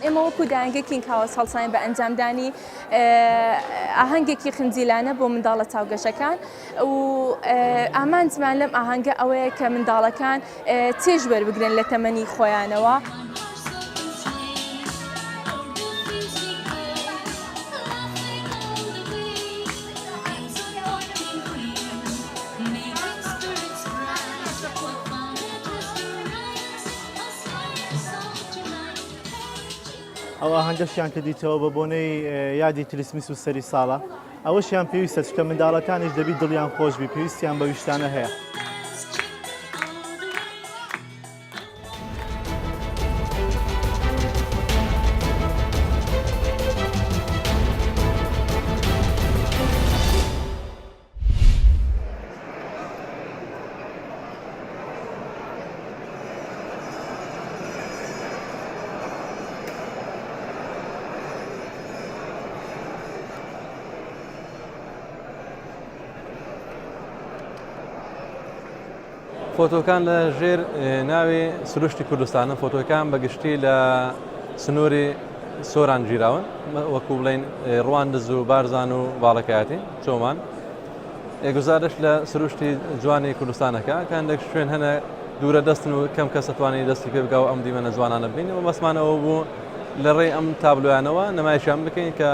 ئێمە وەکو داهەنگێکی کاوەس هەڵساین بە ئەنجامدانی ئاهەنگێکی خنجیلانە بۆ منداڵە چاوگەشەکان و ئامانجمان لەم ئاهەنگە ئەوەیە کە منداڵەکان چێژ وەربگرن لە تەمەنی خۆیانەوە. ئەو ئاهەنگەشیان کردیتەوە بە بۆنەی یادی کریسمس و سەری ساڵە ئەوەشیان پێویستە چکە منداڵەکانیش دەبی دڵیان خۆش بی پێویستیان بە ویشتانە هەیە. فۆتۆکان لە ژێر ناوی سروشتی کوردستانە فۆتۆکان بەگشتی لە سنووری سۆران گیراون وەکو بڵین ڕواندز و بارزان و باڵەکەیاتی چۆمان گزارش لە سروشتی جوانی کوردستانەکە کاندێک شوێن هەنە دوورە دەستن و کەم کەس ئەتوانی دەستی پێ بگاو ئەم دیمەنە جوانانە ببین و مەسمانەوە بوو لە ڕێی ئەم تابلۆیانەوە نمایشیان بکەین کە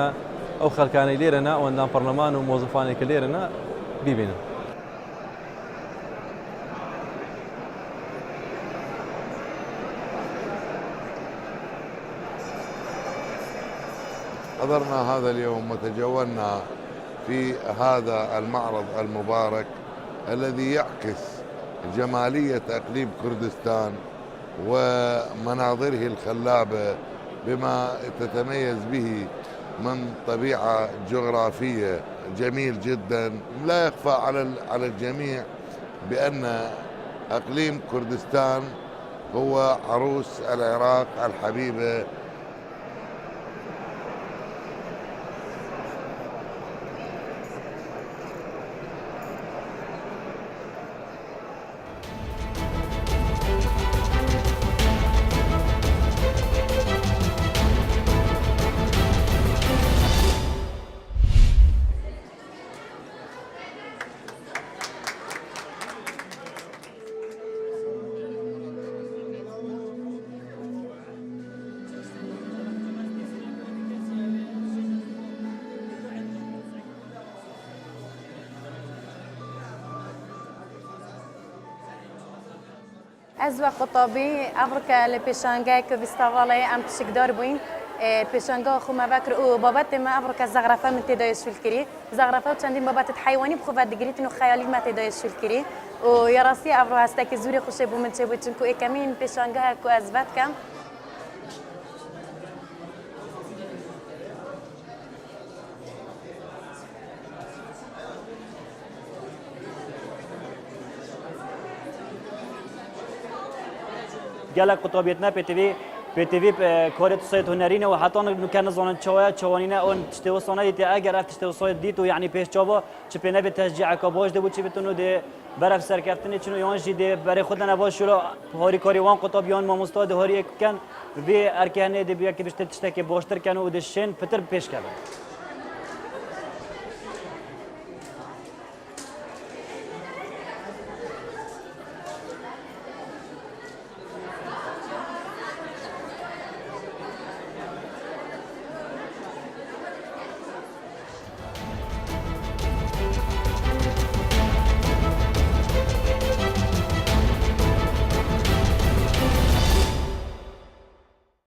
ئەو خەڵکانەی لێرەنا ئەوەندان پەرلەمان و مۆزەفانی کە لێرەنا بیبینن. حضرنا هذا اليوم وتجولنا في هذا المعرض المبارك الذي يعكس جمالية أقليم كردستان ومناظره الخلابة بما تتميز به من طبيعة جغرافية جميل جدا. لا يخفى على الجميع بأن أقليم كردستان هو عروس العراق الحبيبة. Ez ve qutabî Afrika li pêşangeheke Bîstavalê em pişikdar bûyîn pêşangeha xwe me vekir û babetê me Afrika zegrafe min tê de şûl kirî. Zegrafe û çendîn babet heywânî bi xwe vedigirîtin û xeyalî me tê de şûl kirî û ya rastî ev hestekî zûrê xweşê bû min çêbû çunku êkemîn pêşangehek ku ez vetkem. gelek qutabiyetine PTV kore tusayet hunerine ve hatta nukan zonan çawaya çawanine on tişte o sona dite eğer tişte o soyet dito yani peş çaba çipene bir tezci'a kabaj de bu çipetunu de beref serkeftini çunu yanji de bere khudana başuro hori kori wan qutabiyan mamusta de hori ekkan ve erkene de bir ki tişte ki boştırken o de şen pıtır peş kebe.